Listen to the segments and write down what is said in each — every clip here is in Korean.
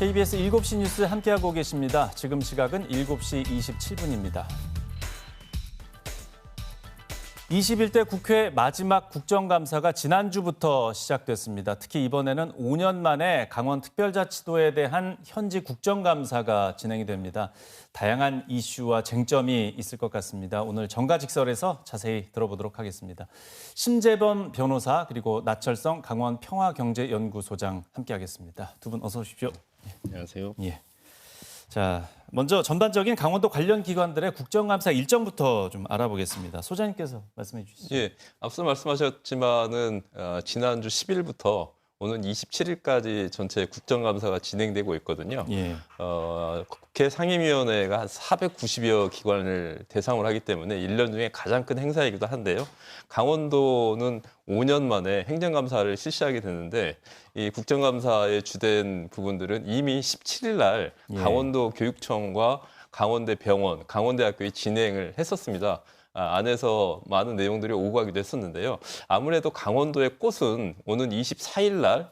KBS 7시 뉴스 함께하고 계십니다. 지금 시각은 7시 27분입니다. 21대 국회 마지막 국정감사가 지난주부터 시작됐습니다. 특히 이번에는 5년 만에 강원특별자치도에 대한 현지 국정감사가 진행이 됩니다. 다양한 이슈와 쟁점이 있을 것 같습니다. 오늘 정가직설에서 자세히 들어보도록 하겠습니다. 심재범 변호사 그리고 나철성 강원평화경제연구소장 함께하겠습니다. 두 분 어서 오십시오. 안녕하세요. 예. 자, 먼저 전반적인 강원도 관련 기관들의 국정감사 일정부터 좀 알아보겠습니다. 소장님께서 말씀해 주시죠. 예, 앞서 말씀하셨지만은 지난주 10일부터 오는 27일까지 전체 국정감사가 진행되고 있거든요. 예. 국회 상임위원회가 한 490여 기관을 대상으로 하기 때문에 1년 중에 가장 큰 행사이기도 한데요. 강원도는 5년 만에 행정감사를 실시하게 되는데 이 국정감사의 주된 부분들은 이미 17일 날 강원도 교육청과 강원대 병원, 강원대학교에 진행을 했었습니다. 안에서 많은 내용들이 오고 가기도 했었는데요. 아무래도 강원도의 꽃은 오는 24일 날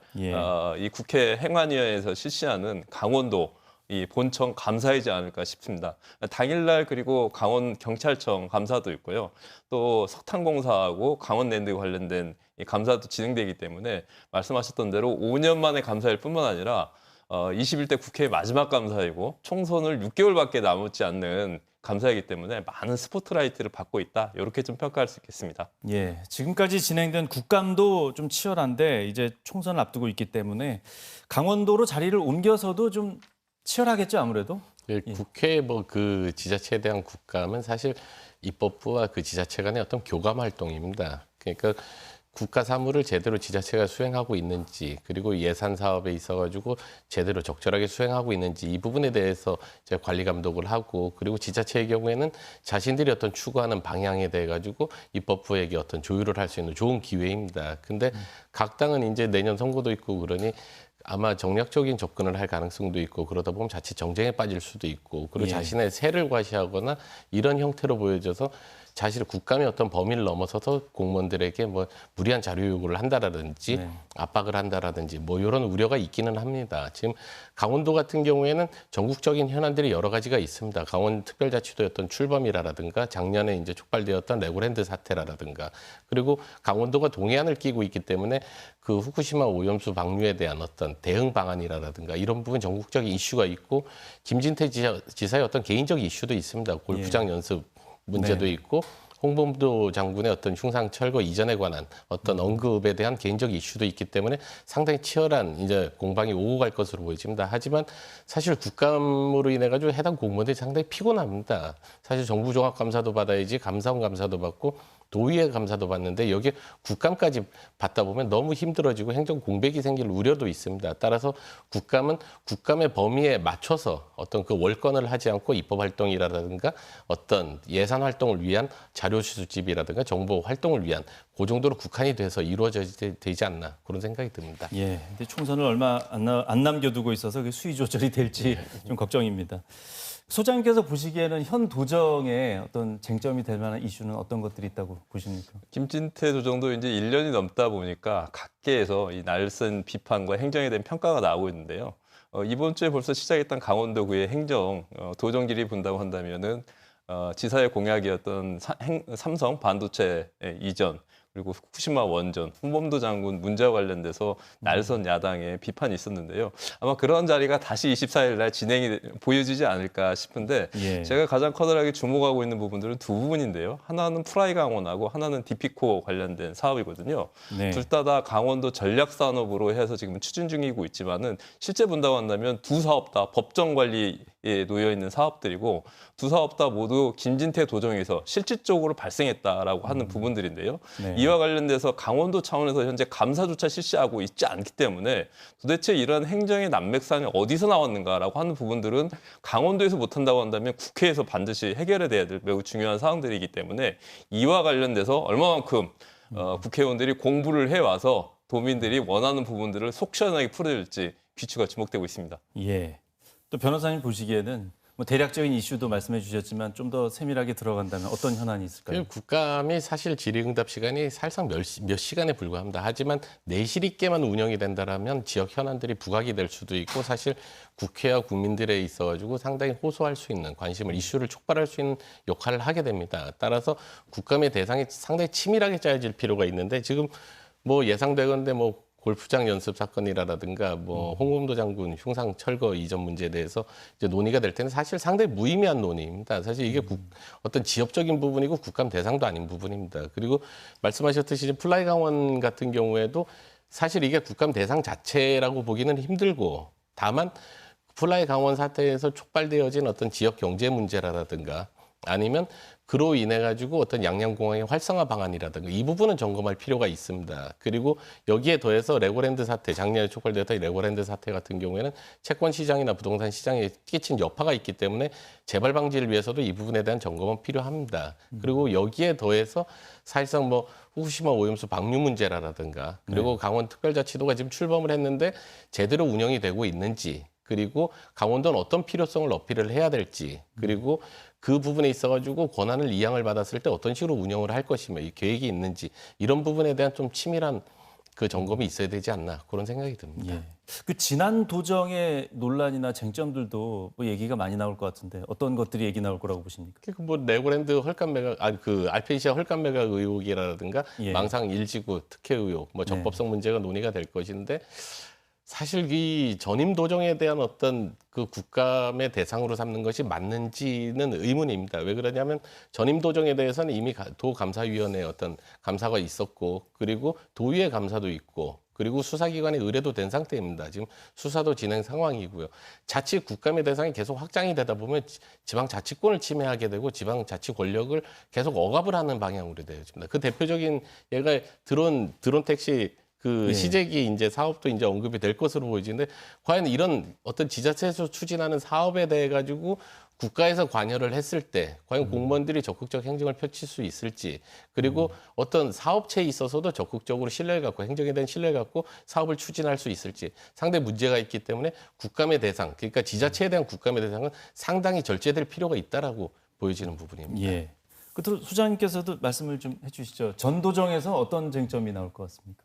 이 국회 행안위원회에서 실시하는 강원도 이 본청 감사이지 않을까 싶습니다. 당일날 그리고 강원 경찰청 감사도 있고요. 또 석탄공사하고 강원랜드 관련된 이 감사도 진행되기 때문에 말씀하셨던 대로 5년 만에 감사일 뿐만 아니라 21대 국회의 마지막 감사이고 총선을 6개월밖에 남지 않는 감사이기 때문에 많은 스포트라이트를 받고 있다. 이렇게 좀 평가할 수 있겠습니다. 예, 지금까지 진행된 국감도 좀 치열한데 이제 총선을 앞두고 있기 때문에 강원도로 자리를 옮겨서도 좀 치열하겠죠, 아무래도. 예, 국회 그 지자체에 대한 국감은 사실 입법부와 그 지자체 간의 어떤 교감 활동입니다. 그러니까 국가 사무를 제대로 지자체가 수행하고 있는지, 그리고 예산 사업에 있어가지고 제대로 적절하게 수행하고 있는지 이 부분에 대해서 제가 관리 감독을 하고, 그리고 지자체의 경우에는 자신들이 어떤 추구하는 방향에 대해 가지고 입법부에게 어떤 조율을 할 수 있는 좋은 기회입니다. 근데 각 당은 이제 내년 선거도 있고 그러니 아마 정략적인 접근을 할 가능성도 있고, 그러다 보면 자칫 정쟁에 빠질 수도 있고, 그리고 자신의 세를 과시하거나 이런 형태로 보여져서 사실 국감의 어떤 범위를 넘어서서 공무원들에게 무리한 자료 요구를 한다라든지 압박을 한다라든지 이런 우려가 있기는 합니다. 지금 강원도 같은 경우에는 전국적인 현안들이 여러 가지가 있습니다. 강원특별자치도의 어떤 출범이라든가 작년에 이제 촉발되었던 레고랜드 사태라든가, 그리고 강원도가 동해안을 끼고 있기 때문에 그 후쿠시마 오염수 방류에 대한 어떤 대응 방안이라든가 이런 부분 전국적인 이슈가 있고, 김진태 지사의 어떤 개인적 이슈도 있습니다. 골프장 연습 문제도 있고, 홍범도 장군의 어떤 흉상 철거 이전에 관한 어떤 언급에 대한 개인적 이슈도 있기 때문에 상당히 치열한 이제 공방이 오고 갈 것으로 보여집니다. 하지만 사실 국감으로 인해 가지고 해당 공무원들이 상당히 피곤합니다. 사실 정부종합감사도 받아야지 감사원 감사도 받고 도의회 감사도 받는데 여기에 국감까지 받다 보면 너무 힘들어지고 행정 공백이 생길 우려도 있습니다. 따라서 국감은 국감의 범위에 맞춰서 어떤 그 월권을 하지 않고 입법 활동이라든가 어떤 예산 활동을 위한 자료 수집이라든가 정보 활동을 위한 그 정도로 국한이 돼서 이루어져야 되지 않나 그런 생각이 듭니다. 예, 근데 총선을 얼마 안 남겨두고 있어서 그 수위 조절이 될지 좀 걱정입니다. 소장님께서 보시기에는 현 도정에 어떤 쟁점이 될 만한 이슈는 어떤 것들이 있다고 보십니까? 김진태 도정도 이제 1년이 넘다 보니까 각계에서 이 날선 비판과 행정에 대한 평가가 나오고 있는데요. 이번 주에 벌써 시작했던 강원도구의 행정 도정길이 본다고 한다면은 지사의 공약이었던 삼성 반도체 이전, 그리고 후쿠시마 원전, 홍범도 장군 문제와 관련돼서 날선 야당의 비판이 있었는데요. 아마 그런 자리가 다시 24일 날 진행이 보여지지 않을까 싶은데 제가 가장 커다랗게 주목하고 있는 부분들은 두 부분인데요. 하나는 프라이 강원하고 하나는 디피코 관련된 사업이거든요. 둘 다 강원도 전략산업으로 해서 지금 추진 중이고 있지만은 실제 본다고 한다면 두 사업 다 법정 관리에 놓여 있는 사업들이고 두 사업 다 모두 김진태 도정에서 실질적으로 발생했다라고 하는 부분들인데요. 이와 관련돼서 강원도 차원에서 현재 감사조차 실시하고 있지 않기 때문에 도대체 이런 행정의 난맥상이 어디서 나왔는가라고 하는 부분들은 강원도에서 못한다고 한다면 국회에서 반드시 해결해야 될 매우 중요한 사항들이기 때문에 이와 관련돼서 얼마만큼 국회의원들이 공부를 해와서 도민들이 원하는 부분들을 속 시원하게 풀어낼지 귀추가 주목되고 있습니다. 예. 또 변호사님 보시기에는 뭐 대략적인 이슈도 말씀해 주셨지만 좀 더 세밀하게 들어간다면 어떤 현안이 있을까요? 그 국감이 사실 질의응답 시간이 사실상 몇 시간에 불과합니다. 하지만 내실 있게만 운영이 된다라면 지역 현안들이 부각이 될 수도 있고 사실 국회와 국민들에 있어가지고 상당히 호소할 수 있는 관심을 이슈를 촉발할 수 있는 역할을 하게 됩니다. 따라서 국감의 대상이 상당히 치밀하게 짜여질 필요가 있는데 지금 뭐 예상되건데 뭐 골프장 연습 사건이라든가 뭐 홍범도 장군 흉상 철거 이전 문제에 대해서 이제 논의가 될 때는 사실 상당히 무의미한 논의입니다. 사실 이게 어떤 지역적인 부분이고 국감 대상도 아닌 부분입니다. 그리고 말씀하셨듯이 플라이 강원 같은 경우에도 사실 이게 국감 대상 자체라고 보기는 힘들고 다만 플라이 강원 사태에서 촉발되어진 어떤 지역 경제 문제라든가 아니면 그로 인해 가지고 어떤 양양공항의 활성화 방안이라든가 이 부분은 점검할 필요가 있습니다. 그리고 여기에 더해서 레고랜드 사태, 작년에 촉발되었던 레고랜드 사태 같은 경우에는 채권 시장이나 부동산 시장에 끼친 여파가 있기 때문에 재발 방지를 위해서도 이 부분에 대한 점검은 필요합니다. 그리고 여기에 더해서 사실상 뭐 후쿠시마 오염수 방류 문제라든가 그리고 강원특별자치도가 지금 출범을 했는데 제대로 운영이 되고 있는지 그리고 강원도는 어떤 필요성을 어필을 해야 될지 그리고 그 부분에 있어가지고 권한을 이양을 받았을 때 어떤 식으로 운영을 할 것이며 이 계획이 있는지 이런 부분에 대한 좀 치밀한 그 점검이 있어야 되지 않나 그런 생각이 듭니다. 예. 그 지난 도정의 논란이나 쟁점들도 뭐 얘기가 많이 나올 것 같은데 어떤 것들이 얘기 나올 거라고 보십니까? 뭐 레고랜드 헐값 매각, 그 알펜시아 헐값 매각 의혹이라든가 예. 망상 일지구 특혜 의혹, 뭐 적법성 문제가 논의가 될 것인데. 사실 이 전임 도정에 대한 어떤 그 국감의 대상으로 삼는 것이 맞는지는 의문입니다. 왜 그러냐면 전임 도정에 대해서는 이미 도감사위원회 어떤 감사가 있었고 그리고 도의회 감사도 있고 그리고 수사기관의 의뢰도 된 상태입니다. 지금 수사도 진행 상황이고요. 자칫 국감의 대상이 계속 확장이 되다 보면 지방자치권을 침해하게 되고 지방자치 권력을 계속 억압을 하는 방향으로 되어집니다. 그 대표적인 예가 드론 택시 그 시제기 이제 사업도 이제 언급이 될 것으로 보이지는데 과연 이런 어떤 지자체에서 추진하는 사업에 대해 가지고 국가에서 관여를 했을 때 과연 공무원들이 적극적 행정을 펼칠 수 있을지 그리고 어떤 사업체에 있어서도 적극적으로 신뢰를 갖고 행정에 대한 신뢰를 갖고 사업을 추진할 수 있을지 상당히 문제가 있기 때문에 국감의 대상 그러니까 지자체에 대한 국감의 대상은 상당히 절제될 필요가 있다라고 보여지는 부분입니다. 예. 끝으로 소장님께서도 말씀을 좀 해주시죠. 전 도정에서 어떤 쟁점이 나올 것 같습니까?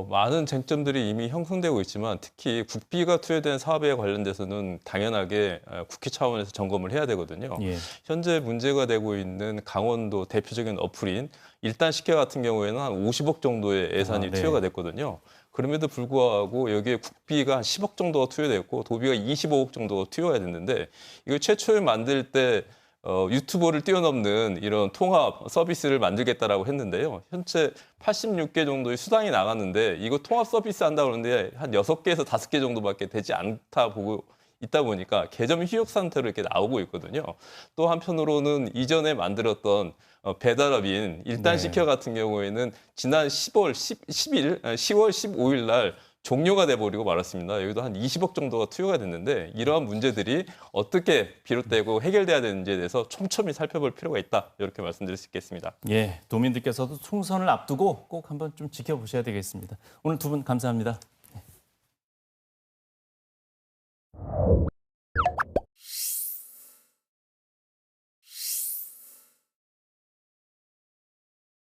많은 쟁점들이 이미 형성되고 있지만 특히 국비가 투여된 사업에 관련돼서는 당연하게 국회 차원에서 점검을 해야 되거든요. 예. 현재 문제가 되고 있는 강원도 대표적인 어플인 일단 식혜 같은 경우에는 한 50억 정도의 예산이 네. 투여가 됐거든요. 그럼에도 불구하고 여기에 국비가 한 10억 정도가 투여됐고 도비가 25억 정도가 투여가 됐는데 이거 최초에 만들 때 유튜버를 뛰어넘는 이런 통합 서비스를 만들겠다라고 했는데요. 현재 86개 정도의 수당이 나갔는데 이거 통합 서비스 한다고 그러는데 한 6개에서 5개 정도밖에 되지 않다 보고 있다 보니까 개점 휴역 상태로 이렇게 나오고 있거든요. 또 한편으로는 이전에 만들었던 배달업인 일단 식혜 같은 경우에는 지난 10월 15일 날 종료가 돼버리고 말았습니다. 여기도 한 20억 정도가 투여가 됐는데 이러한 문제들이 어떻게 비롯되고 해결돼야 되는지에 대해서 촘촘히 살펴볼 필요가 있다. 이렇게 말씀드릴 수 있겠습니다. 예, 도민들께서도 총선을 앞두고 꼭 한번 좀 지켜보셔야 되겠습니다. 오늘 두 분 감사합니다.